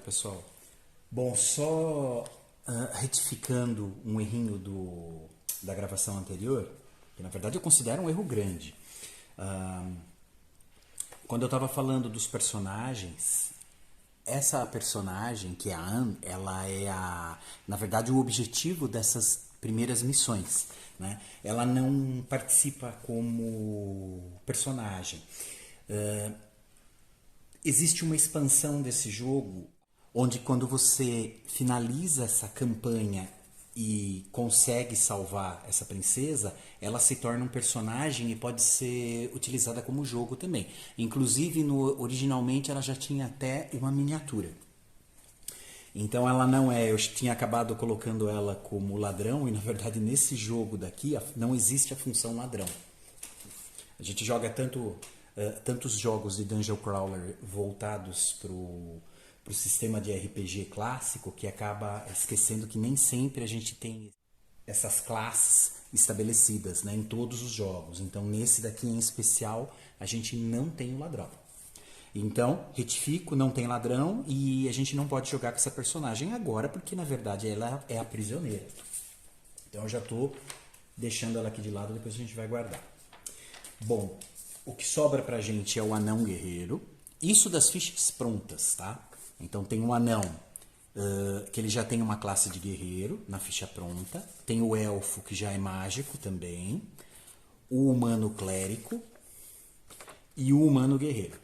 pessoal? Bom, só retificando um errinho da gravação anterior, que na verdade eu considero um erro grande. Ah, Quando eu estava falando dos personagens, essa personagem, que é a Anne, ela é na verdade, o objetivo dessas primeiras missões, né? Ela não participa como personagem. Ah, Existe uma expansão desse jogo onde quando você finaliza essa campanha e consegue salvar essa princesa, ela se torna um personagem e pode ser utilizada como jogo também. Inclusive, originalmente ela já tinha até uma miniatura. Então ela não é, eu tinha acabado colocando ela como ladrão e na verdade nesse jogo daqui não existe a função ladrão. A gente joga tantos jogos de Dungeon Crawler voltados para o sistema de RPG clássico que acaba esquecendo que nem sempre a gente tem essas classes estabelecidas, né, em todos os jogos. Então, nesse daqui em especial, a gente não tem o ladrão. Então, retifico, não tem ladrão e a gente não pode jogar com essa personagem agora porque, na verdade, ela é a prisioneira. Então, eu já estou deixando ela aqui de lado, depois a gente vai guardar. Bom, o que sobra pra gente é o anão guerreiro. Isso das fichas prontas, tá? Então tem um anão, que ele já tem uma classe de guerreiro na ficha pronta. Tem o elfo, que já é mágico também. O humano clérigo e o humano guerreiro.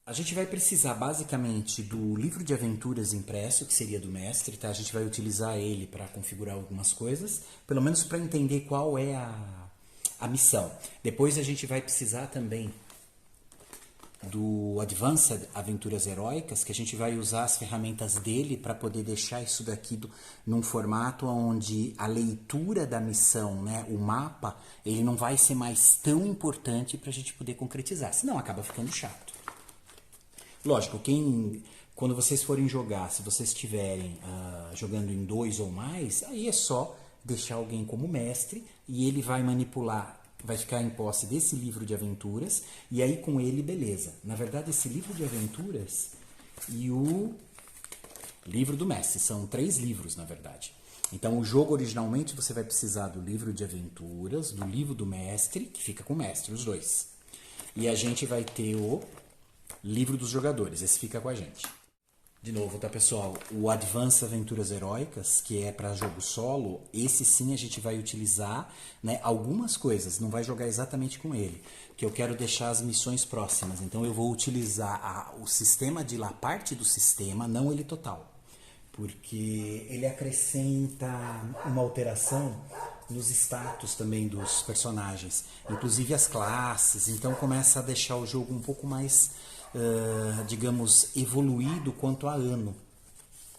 A gente vai precisar basicamente do livro de aventuras impresso, que seria do mestre, tá? A gente vai utilizar ele para configurar algumas coisas, pelo menos para entender qual é a missão. Depois a gente vai precisar também do Advanced Aventuras Heróicas, que a gente vai usar as ferramentas dele para poder deixar isso daqui num formato onde a leitura da missão, né, o mapa, ele não vai ser mais tão importante para a gente poder concretizar, senão acaba ficando chato. Lógico, quando vocês forem jogar, se vocês estiverem jogando em 2 ou mais, aí é só deixar alguém como mestre e ele vai manipular, vai ficar em posse desse livro de aventuras e aí com ele, beleza. Na verdade, esse livro de aventuras e o livro do mestre, são 3 livros, na verdade. Então, o jogo originalmente você vai precisar do livro de aventuras, do livro do mestre, que fica com o mestre, os dois. E a gente vai ter o livro dos jogadores, esse fica com a gente. De novo, tá, pessoal? O Advanced Aventuras Heróicas, que é para jogo solo, esse sim a gente vai utilizar, né, algumas coisas, não vai jogar exatamente com ele, que eu quero deixar as missões próximas. Então eu vou utilizar o sistema de lá, parte do sistema, não ele total, porque ele acrescenta uma alteração nos status também dos personagens, inclusive as classes, então começa a deixar o jogo um pouco mais digamos, evoluído quanto a ano.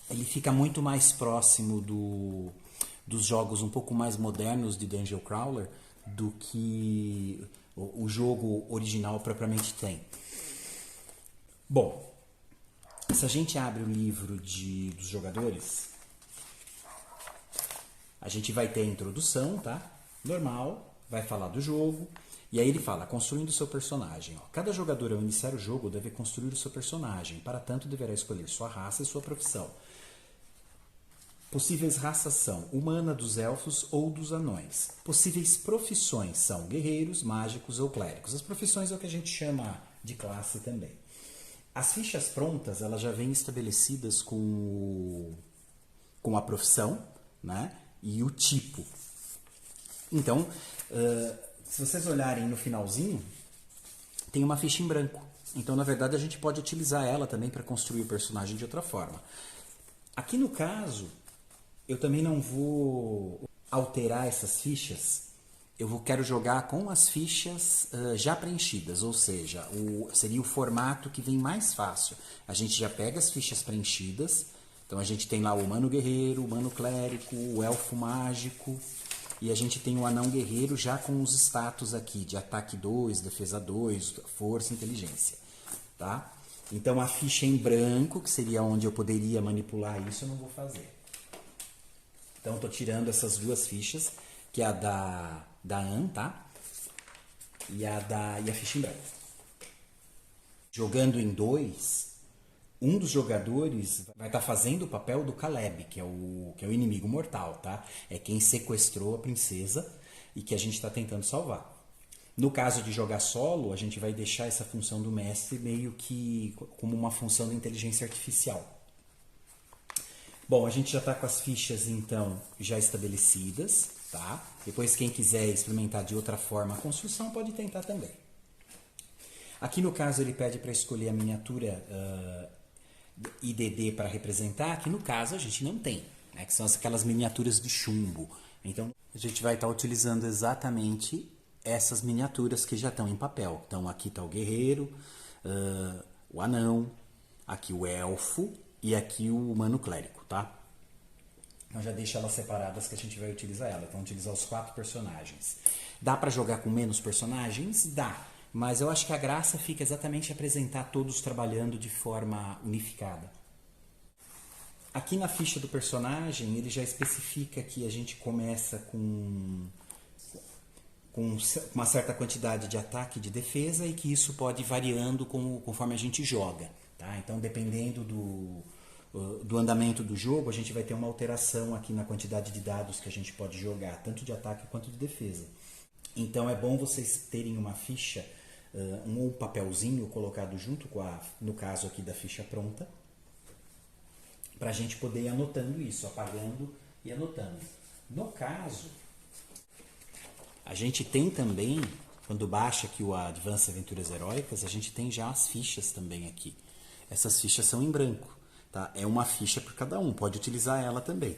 Ele fica muito mais próximo dos jogos um pouco mais modernos de Dungeon Crawler do que o jogo original propriamente tem. Bom, se a gente abre o livro dos jogadores, a gente vai ter a introdução, tá? Normal, vai falar do jogo. E aí ele fala, construindo o seu personagem. Ó, cada jogador ao iniciar o jogo deve construir o seu personagem. Para tanto, deverá escolher sua raça e sua profissão. Possíveis raças são humana, dos elfos ou dos anões. Possíveis profissões são guerreiros, mágicos ou clérigos. As profissões é o que a gente chama de classe também. As fichas prontas, elas já vêm estabelecidas com a profissão, né, e o tipo. Então, se vocês olharem no finalzinho, tem uma ficha em branco. Então, na verdade, a gente pode utilizar ela também para construir o personagem de outra forma. Aqui no caso, eu também não vou alterar essas fichas. Quero jogar com as fichas já preenchidas, ou seja, seria o formato que vem mais fácil. A gente já pega as fichas preenchidas, então a gente tem lá o humano guerreiro, o humano clérigo, o elfo mágico, e a gente tem o anão guerreiro já com os status aqui de ataque 2, defesa 2, força e inteligência. Tá? Então a ficha em branco, que seria onde eu poderia manipular isso, eu não vou fazer. Então eu estou tirando essas 2 fichas, que é a da Anne, tá? E a ficha em branco. Jogando em 2, um dos jogadores vai estar fazendo o papel do Caleb, que é o inimigo mortal, tá? É quem sequestrou a princesa e que a gente está tentando salvar. No caso de jogar solo, a gente vai deixar essa função do mestre meio que como uma função da inteligência artificial. Bom, a gente já está com as fichas, então, já estabelecidas, tá? Depois, quem quiser experimentar de outra forma a construção, pode tentar também. Aqui, no caso, ele pede para escolher a miniatura IDD para representar, que no caso a gente não tem, né? Que são aquelas miniaturas de chumbo. Então, a gente vai estar utilizando exatamente essas miniaturas que já estão em papel. Então, aqui está o guerreiro, o anão, aqui o elfo e aqui o humano clérigo, tá? Então já deixa elas separadas que a gente vai utilizar ela. Então, utilizar os 4 personagens. Dá para jogar com menos personagens? Dá. Mas eu acho que a graça fica exatamente apresentar todos trabalhando de forma unificada. Aqui na ficha do personagem, ele já especifica que a gente começa com uma certa quantidade de ataque e de defesa e que isso pode ir variando conforme a gente joga. Tá? Então, dependendo do andamento do jogo, a gente vai ter uma alteração aqui na quantidade de dados que a gente pode jogar, tanto de ataque quanto de defesa. Então, é bom vocês terem uma ficha, um papelzinho colocado junto com no caso aqui da ficha pronta, para a gente poder ir anotando isso, apagando e anotando. No caso, a gente tem também, quando baixa aqui o Advanced Aventuras Heróicas, a gente tem já as fichas também aqui. Essas fichas são em branco, tá? É uma ficha por cada um, pode utilizar ela também.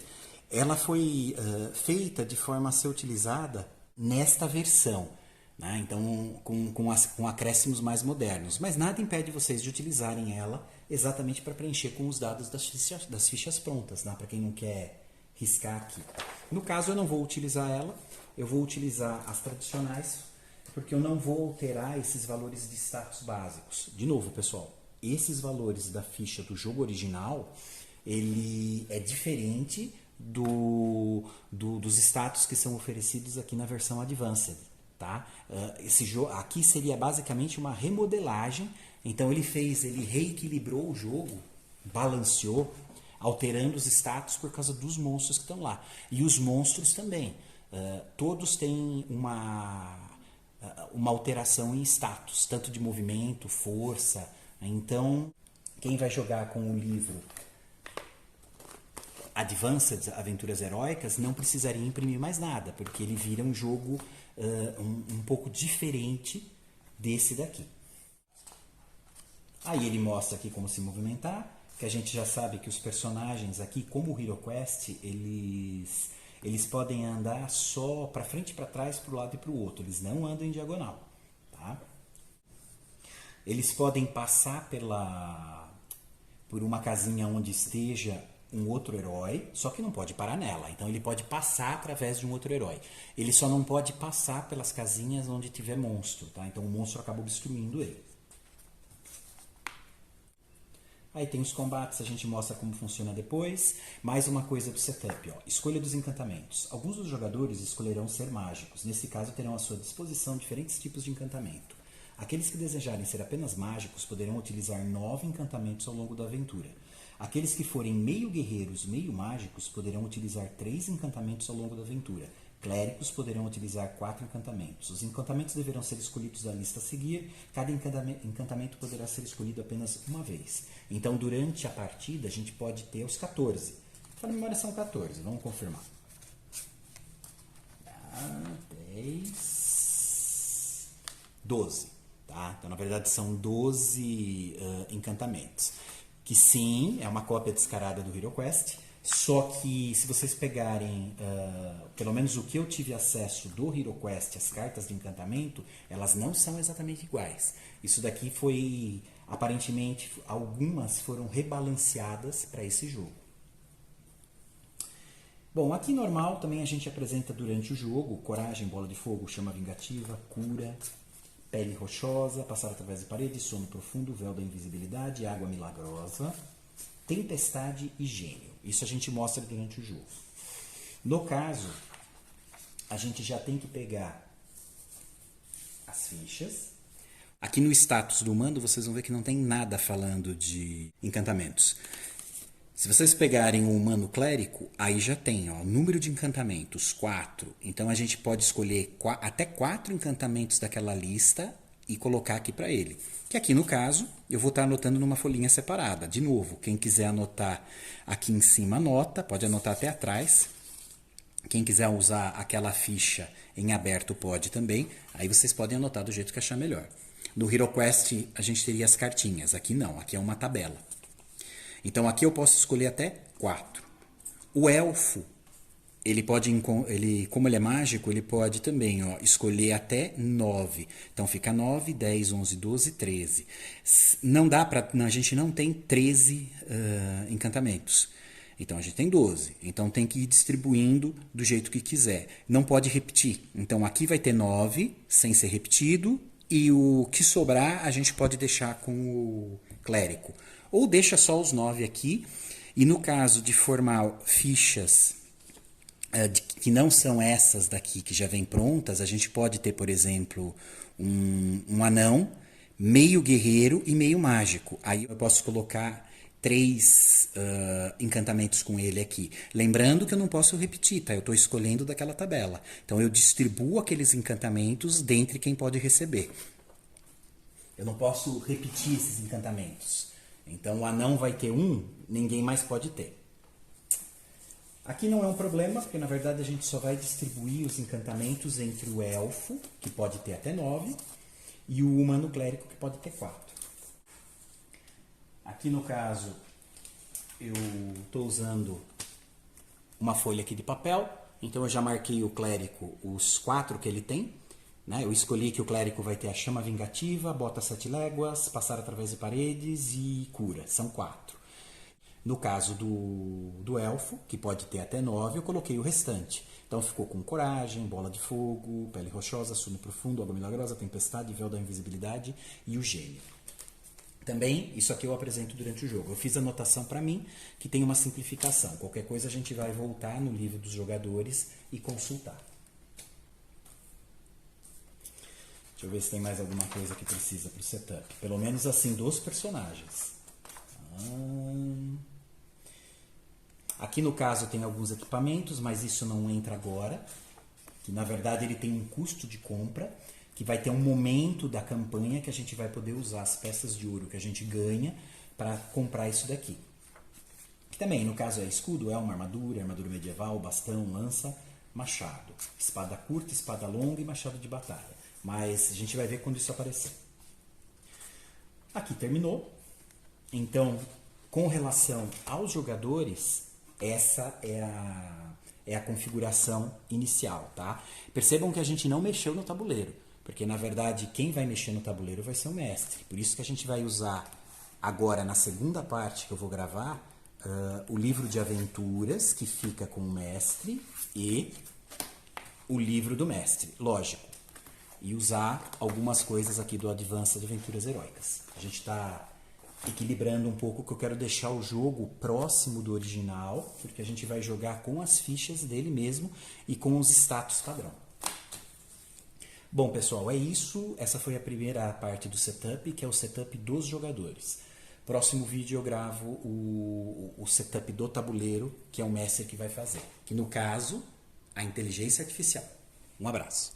Ela foi feita de forma a ser utilizada nesta versão, né? Então com acréscimos mais modernos, mas nada impede vocês de utilizarem ela exatamente para preencher com os dados das fichas prontas, né? Para quem não quer riscar aqui. No caso, eu não vou utilizar ela, eu vou utilizar as tradicionais, porque eu não vou alterar esses valores de status básicos. De novo, pessoal, esses valores da ficha do jogo original, ele é diferente dos status que são oferecidos aqui na versão Advanced. Tá? Esse jogo aqui seria basicamente uma remodelagem. Então ele reequilibrou o jogo, balanceou, alterando os status por causa dos monstros que estão lá. E os monstros também. Todos têm uma alteração em status, tanto de movimento, força. Então, quem vai jogar com o livro Advanced Aventuras Heróicas não precisaria imprimir mais nada, porque ele vira um jogo um pouco diferente desse daqui. Aí ele mostra aqui como se movimentar, que a gente já sabe que os personagens aqui, como o HeroQuest, eles podem andar só para frente e para trás, para o lado e para o outro, eles não andam em diagonal. Tá? Eles podem passar por uma casinha onde esteja um outro herói, só que não pode parar nela. Então ele pode passar através de um outro herói. Ele só não pode passar pelas casinhas onde tiver monstro, tá? Então o monstro acaba obstruindo ele. Aí tem os combates, a gente mostra como funciona depois. Mais uma coisa do setup, ó. Escolha dos encantamentos. Alguns dos jogadores escolherão ser mágicos. Nesse caso, terão à sua disposição diferentes tipos de encantamento. Aqueles que desejarem ser apenas mágicos poderão utilizar 9 encantamentos ao longo da aventura. Aqueles que forem meio guerreiros, meio mágicos, poderão utilizar 3 encantamentos ao longo da aventura. Clérigos poderão utilizar 4 encantamentos. Os encantamentos deverão ser escolhidos da lista a seguir. Cada encantamento poderá ser escolhido apenas uma vez. Então, durante a partida, a gente pode ter os 14. Na memória são 14, vamos confirmar. 10, 12. Tá? Então, na verdade, são 12 encantamentos. Que sim, é uma cópia descarada do HeroQuest, só que se vocês pegarem, pelo menos o que eu tive acesso do HeroQuest, as cartas de encantamento, elas não são exatamente iguais. Isso daqui foi, aparentemente, algumas foram rebalanceadas para esse jogo. Bom, aqui normal também a gente apresenta durante o jogo coragem, bola de fogo, chama vingativa, cura, pele rochosa, passar através de paredes, sono profundo, véu da invisibilidade, água milagrosa, tempestade e gênio. Isso a gente mostra durante o jogo. No caso, a gente já tem que pegar as fichas. Aqui no status do mando, vocês vão ver que não tem nada falando de encantamentos. Se vocês pegarem o Humano Clérigo, aí já tem, ó, número de encantamentos, 4. Então a gente pode escolher até 4 encantamentos daquela lista e colocar aqui para ele. Que aqui no caso, eu vou estar anotando numa folhinha separada. De novo, quem quiser anotar aqui em cima, anota, pode anotar até atrás. Quem quiser usar aquela ficha em aberto pode também. Aí vocês podem anotar do jeito que achar melhor. No HeroQuest a gente teria as cartinhas, aqui não, aqui é uma tabela. Então aqui eu posso escolher até 4. O elfo, como ele é mágico, ele pode também, ó, escolher até 9. Então fica 9, 10, 11, 12, 13. Não dá para, a gente não tem 13 encantamentos. Então a gente tem 12. Então tem que ir distribuindo do jeito que quiser. Não pode repetir. Então aqui vai ter 9, sem ser repetido. E o que sobrar a gente pode deixar com o clérigo. Ou deixa só os 9 aqui. E no caso de formar fichas que não são essas daqui, que já vêm prontas, a gente pode ter, por exemplo, um anão, meio guerreiro e meio mágico. Aí eu posso colocar 3 encantamentos com ele aqui. Lembrando que eu não posso repetir, tá? Eu estou escolhendo daquela tabela. Então eu distribuo aqueles encantamentos dentre quem pode receber. Eu não posso repetir esses encantamentos. Então o anão vai ter 1, ninguém mais pode ter. Aqui não é um problema, porque na verdade a gente só vai distribuir os encantamentos entre o elfo, que pode ter até 9, e o humano clérigo, que pode ter 4. Aqui no caso, eu estou usando uma folha aqui de papel, então eu já marquei o clérigo, os 4 que ele tem. Né? Eu escolhi que o clérigo vai ter a chama vingativa, bota 7 léguas, passar através de paredes e cura, são 4. No caso do elfo, que pode ter até 9, eu coloquei o restante. Então ficou com coragem, bola de fogo, pele rochosa, sono profundo, água milagrosa, tempestade, véu da invisibilidade e o gênio. Também, isso aqui eu apresento durante o jogo. Eu fiz anotação para mim, que tem uma simplificação. Qualquer coisa a gente vai voltar no livro dos jogadores e consultar. Deixa eu ver se tem mais alguma coisa que precisa para o setup. Pelo menos assim, dos personagens. Aqui no caso tem alguns equipamentos, mas isso não entra agora. Que na verdade ele tem um custo de compra, que vai ter um momento da campanha que a gente vai poder usar as peças de ouro que a gente ganha para comprar isso daqui. Que também, no caso, é escudo, é uma armadura, armadura medieval, bastão, lança, machado. Espada curta, espada longa e machado de batalha. Mas a gente vai ver quando isso aparecer. Aqui terminou. Então, com relação aos jogadores, essa é a configuração inicial, tá? Percebam que a gente não mexeu no tabuleiro, porque na verdade quem vai mexer no tabuleiro vai ser o mestre. Por isso que a gente vai usar agora na segunda parte que eu vou gravar o livro de aventuras que fica com o mestre e o livro do mestre, lógico. E usar algumas coisas aqui do Advanced Aventuras Heróicas. A gente está equilibrando um pouco, que eu quero deixar o jogo próximo do original, porque a gente vai jogar com as fichas dele mesmo e com os status padrão. Bom, pessoal, é isso. Essa foi a primeira parte do setup, que é o setup dos jogadores. Próximo vídeo eu gravo o setup do tabuleiro, que é o mestre que vai fazer. Que no caso, a inteligência artificial. Um abraço.